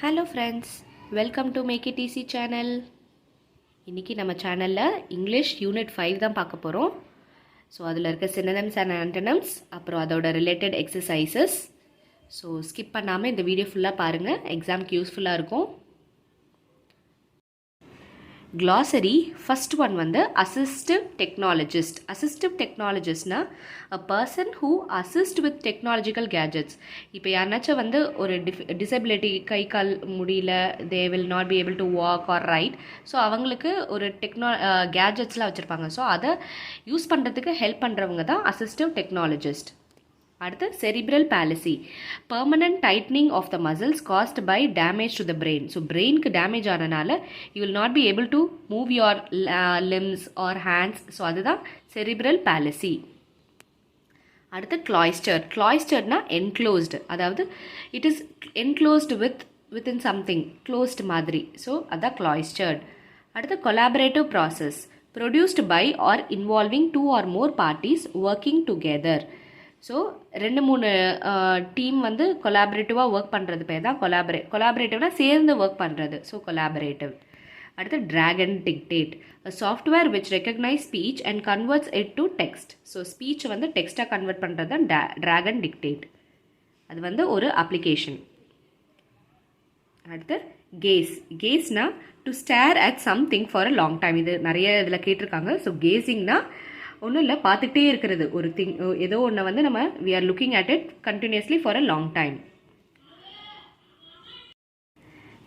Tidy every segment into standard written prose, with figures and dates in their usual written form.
Hello friends, welcome to Make It Easy channel. இன்னைக்கு நம்ம சேனல்ல இங்கிலீஷ் யூனிட் 5 தான் பார்க்க போறோம். ஸோ அதில் இருக்க synonyms and antonyms அப்புறம் அதோட ரிலேட்டட் எக்ஸசைசஸ். ஸோ ஸ்கிப் பண்ணாமல் இந்த வீடியோ ஃபுல்லாக பாருங்கள், எக்ஸாம்க்கு யூஸ்ஃபுல்லாக இருக்கும். Glossary, first one வந்து assistive technologist. Assistive technologistனா a person who assist with technological gadgets. இப்போ யாருனாச்சும் வந்து ஒரு disability, கை கால் முடியல, they will not be able to walk or write. So அவங்களுக்கு ஒரு கேஜெட்ஸ்லாம் வச்சுருப்பாங்க. ஸோ அதை யூஸ் பண்ணுறதுக்கு ஹெல்ப் பண்ணுறவங்க தான் assistive technologist. அடுத்து cerebral palsy, permanent tightening of the muscles caused by damage to the brain. So brainக்கு damage ஆனனால you will not be able to move your limbs or hands. So அதுதான் cerebral palsy. அடுத்து cloistered. Cloisteredனா enclosed, அதாவது it is enclosed within something, closed மாதிரி. So அதான் cloistered. அடுத்து collaborative process, produced by or involving two or more parties working together. So 2-3 team வந்து கொலாபரேட்டிவாக work பண்ணுறது பேர் தான் கொலாபரேட்டிவ்னா சேர்ந்து ஒர்க் பண்ணுறது. So collaborative. அடுத்து Dragon dictate, software which recognize speech and converts it to text. So speech வந்து டெக்ஸ்ட்டாக convert பண்ணுறது தான் ட்ராகன் டிக்டேட். அது வந்து ஒரு அப்ளிகேஷன். அடுத்து கேஸ். கேஸ்னா to stare at something for a long time. இது நிறைய இதில் கேட்டிருக்காங்க. ஸோ கேஸிங்னா ஒன்றும் இல்லை, பார்த்துக்கிட்டே இருக்கிறது ஒரு திங், ஏதோ ஒன்று வந்து நம்ம we are looking at it continuously for a long time.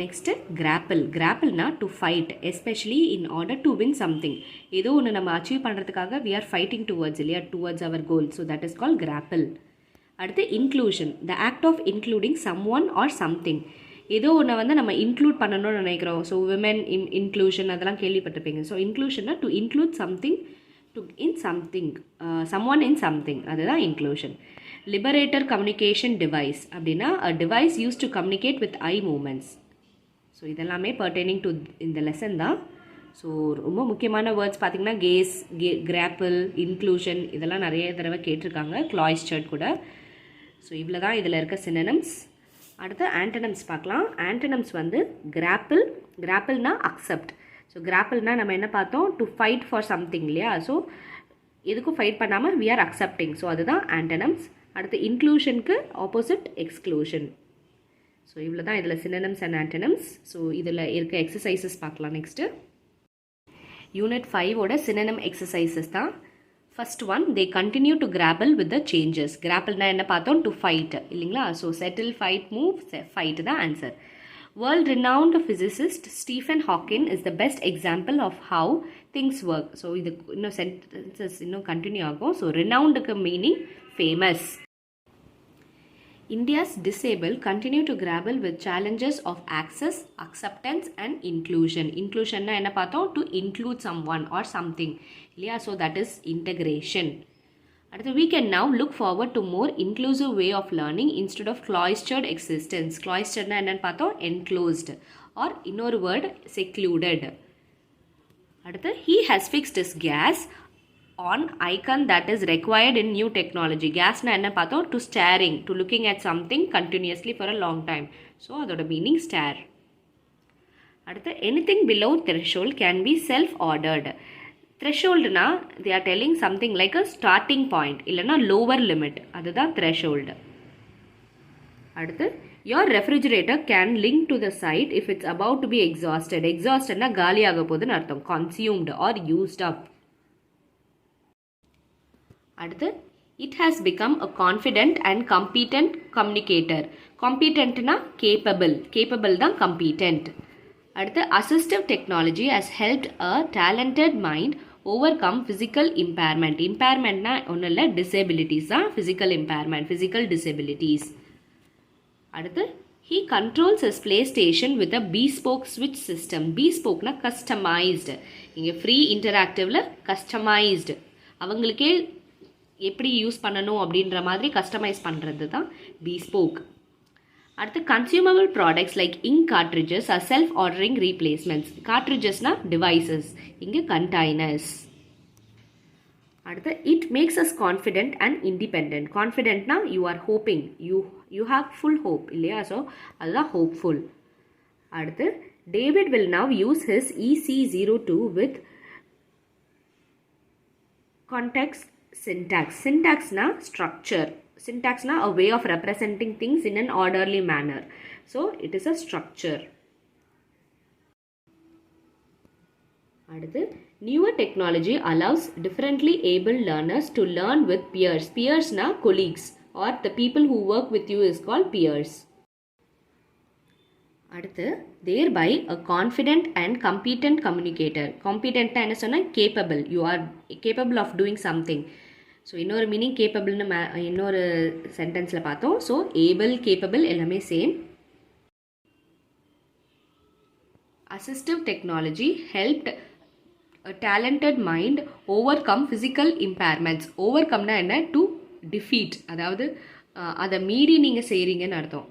Next grapple. கிராப்பிள்னா to fight, especially in order to win something. ஏதோ ஒன்று நம்ம அச்சீவ் பண்ணுறதுக்காக we are fighting towards, இல்லையா, towards our goal. So that is called grapple. அடுத்து inclusion, the act of including someone or something. ஏதோ ஒன்று வந்து நம்ம இன்க்ளூட் பண்ணணும்னு நினைக்கிறோம். ஸோ விமென் இன்க்ளூஷன் அதெல்லாம் கேள்விப்பட்டிருப்பீங்க. ஸோ இன்க்ளூஷன்னா to include something in something, someone in something, அதுதான் inclusion. Liberator communication device அப்படின்னா a device used to communicate with eye movements. So இதெல்லாமே pertaining to இந்த லெசன் தான். ஸோ ரொம்ப முக்கியமான வேர்ட்ஸ் பார்த்தீங்கன்னா கேஸ், கிராப்பிள், இன்க்ளூஷன், இதெல்லாம் நிறைய தடவை கேட்டிருக்காங்க, cloistered கூட. ஸோ இவ்வளோ தான் இதில் இருக்க synonyms. அடுத்து antonyms பார்க்கலாம். antonyms வந்து கிராப்பிள்னா அக்செப்ட். ஸோ கிராப்பிள்னா நம்ம என்ன பார்த்தோம், டு ஃபைட் ஃபார் சம்திங், இல்லையா. ஸோ எதுக்கும் ஃபைட் பண்ணாமல் we are accepting. ஸோ அதுதான் antonyms. அடுத்து இன்க்ளூஷனுக்கு ஆப்போசிட் எக்ஸ்க்ளூஷன். ஸோ இவ்வளோ தான் இதில் synonyms and antonyms. ஸோ இதில் இருக்க எக்ஸசைசஸ் பார்க்கலாம். நெக்ஸ்ட்டு யூனிட் 5ஓட synonym எக்ஸசைசஸ் தான். First one, they continue to grapple with the changes. கிராப்பிள்னா என்ன பார்த்தோம், டு ஃபைட், இல்லைங்களா. So settle, fight, move, fight தான் answer. World-renowned physicist Stephen Hawking is the best example of how things work. So இது இன்னும் sentences இன்னும் continue ஆகும். So renowned-க்கு meaning famous. India's disabled continue to grapple with challenges of access, acceptance and inclusion. Inclusion-னா என்ன பார்த்தோம், to include someone or something, இல்லையா. So that is integration. அடுத்து we can now look forward to more inclusive way of learning instead of cloistered existence. Cloisteredனா என்னன்னு பார்த்தோம், enclosed or இன்னொரு word secluded. அடுத்து he has fixed his gas on icon that is required in new technology. gasனா என்ன பார்த்தோம், to staring, to looking at something continuously for a long time. So அதோட meaning stare. அடுத்து anything below threshold can be self ordered. த்ரெஷோல்டுனா they are telling something like a starting point, இல்லைனா lower limit, அதுதான் threshold. அடுத்து your refrigerator can link to the site if it's about to be exhausted. exhaustedனா காலியாக போகுதுன்னு அர்த்தம், consumed or used up. அடுத்து it has become a confident and competent communicator. competentனா capable தான் competent. அடுத்து assistive technology has helped a talented mind overcome physical impairment. impairmentனா ஒன்றும் இல்லை, disabilities தான் physical impairment, physical disabilities. அடுத்து he controls his PlayStation with a bespoke switch system. bespokeனா customized. இங்கே free interactiveல customized, அவங்களுக்கே எப்படி use பண்ணணும் அப்படின்ற மாதிரி கஸ்டமைஸ் பண்ணுறது தான் bespoke. அடுத்து consumable products like ink cartridges are self-ordering replacements. cartridgesனா devices, இங்கே containers. அடுத்து it makes us confident and independent. confidentனா you are hoping, you have full hope, இல்லையா. ஸோ அதுதான் hopeful. அடுத்து David will now use his EC02 with context syntax. Syntax na structure. Syntax na a way of representing things in an orderly manner. So it is a structure. அடுத்து newer technology allows differently able learners to learn with peers. Peers na colleagues or the people who work with you is called peers. அடுத்து thereby a confident and competent communicator. Competent na என்ன சொன்னா capable. You are capable of doing something. So இன்னொரு meaning கேப்பபிள்னு இன்னொரு சென்டென்ஸில் பார்த்தோம். So able capable எல்லாமே same. Assistive technology helped a talented mind overcome physical impairments. overcomeனா என்ன? to defeat. அதாவது அதை மீறி நீங்கள் செய்கிறீங்கன்னு அர்த்தம்.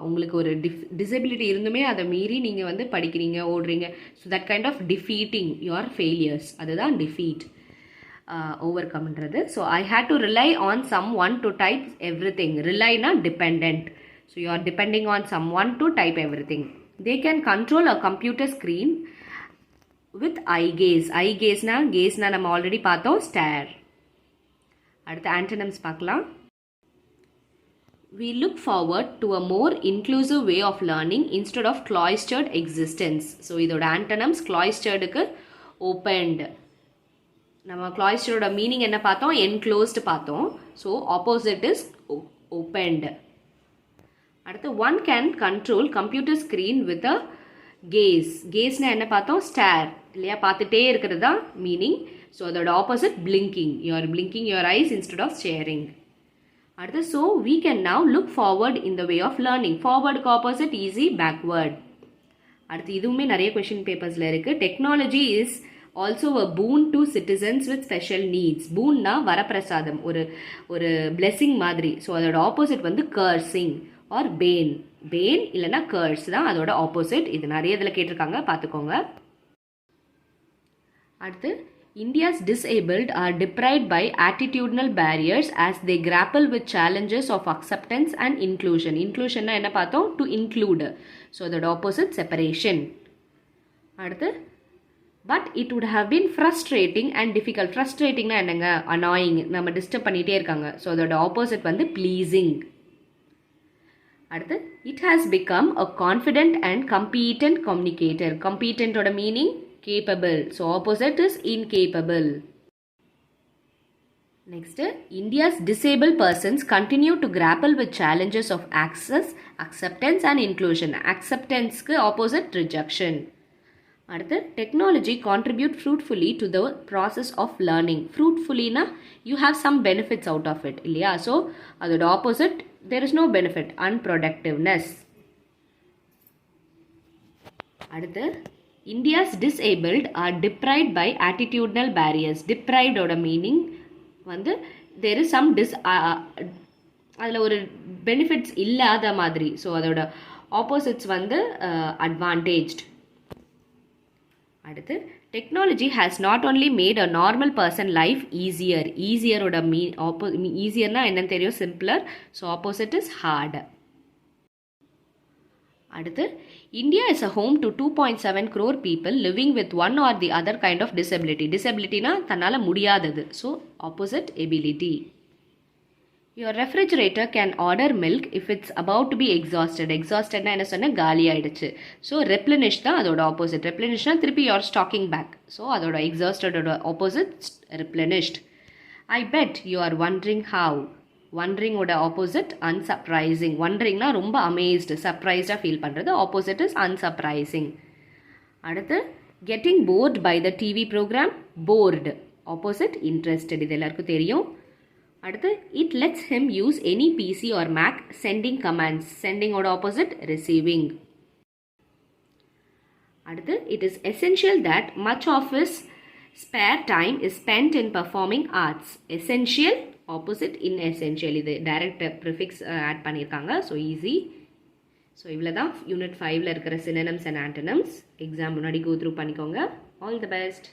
உங்களுக்கு ஒரு டிசபிலிட்டி இருந்துமே அதை மீறி நீங்கள் வந்து படிக்கிறீங்க, ஓடுறீங்க. So that kind of defeating your failures, அதுதான் டிஃபீட். overcomeன்றது. So I had to rely on someone to type everything. Relyனா dependent. So you are depending on someone to type everything. They can control a computer screen with eye gaze. eye gazeனா நம்ம already பார்த்தோம், stare. அடுத்து antonyms பார்க்கலாம். We look forward to a more inclusive way of learning instead of cloistered existence. So இதோட antonyms cloisteredக்கு opened. நம்ம cloistered meaning என்ன பார்த்தோம்? enclosed பார்த்தோம். So opposite is opened. அடுத்து one can control computer screen with a gaze. gazeனா என்ன பார்த்தோம்? stare இல்லையா? பார்த்துட்டே இருக்கிறது தான் மீனிங். ஸோ அதோட opposite blinking. you are blinking your eyes instead of staring. அடுத்து so we can now look forward in the way of learning. forwardக்கு opposite easy, backward. அடுத்து இதுவுமே நிறைய கொஷின் பேப்பர்ஸில் இருக்குது. Technology is also a boon to citizens with special needs. boonனா வரப்பிரசாதம், ஒரு blessing மாதிரி. ஸோ அதோட ஆப்போசிட் வந்து cursing or bane. bane இல்லைனா curse தான் அதோட ஆப்போசிட். இது நிறைய இதில் கேட்டிருக்காங்க, பார்த்துக்கோங்க. அடுத்து India's disabled are deprived by attitudinal barriers as they grapple with challenges of acceptance and inclusion. inclusionனா என்ன பார்த்தோம்? to include. ஸோ அதோட ஆப்போசிட் separation. அடுத்து but it would have been frustrating and difficult. frustratingனா என்னங்க? annoying, நம்ம டிஸ்டர்ப் பண்ணிகிட்டே இருக்காங்க. So அதோட opposite வந்து pleasing. அடுத்து it has become a confident and competent communicator. competent ஓட meaning capable. So opposite is incapable. Next, India's disabled persons continue to grapple with challenges of access, acceptance and inclusion. acceptanceக்கு opposite rejection. அடுத்து technology contribute fruitfully to the process of learning. fruitfullyனா you have some benefits out of it இல்லையா? So அதோட opposite there is no benefit, unproductiveness. அடுத்து India's disabled are deprived by attitudinal barriers. deprived ஓட meaning வந்து there is some அதில் ஒரு benefits இல்லாத மாதிரி. So அதோட ஆப்போசிட்ஸ் வந்து advantaged. அடுத்து technology has not only made a normal person life easier. ஈஸியரோட ஈஸியர்னா என்னன்னு தெரியும்? Simpler. So opposite is hard. அடுத்து India is a home to 2.7 crore people living with one or the other kind of disability. டிசபிலிட்டினா தன்னால் முடியாதது. So opposite ability. Your refrigerator can order milk if it's about to be exhausted. exhaustedனா என்ன சொன்ன? காலி ஆயிடுச்சு. So replenish தான் அதோட opposite. replenishனா திருப்பி you're stocking back. So அதோட exhaustedோட opposite replenished. I bet you are wondering how. wondering ஓட ஆப்போசிட் unsurprising. wonderingனா ரொம்ப amazed, surprised ஃபீல் பண்ணுறது. Opposite is unsurprising. அடுத்து getting bored by the TV program. bored opposite interested. இது எல்லாருக்கும் தெரியும். அடுத்து it lets him use any PC or Mac sending commands. sending ஓட opposite receiving. அடுத்து it is essential that much of his spare time is spent in performing arts. essential opposite inessential. இது direct prefix add பண்ணியிருக்காங்க. So easy. So இவ்வளோ தான் unit 5ல் இருக்கிற synonyms and antonyms. Exam முன்னாடி go through பண்ணிக்கோங்க. all the best.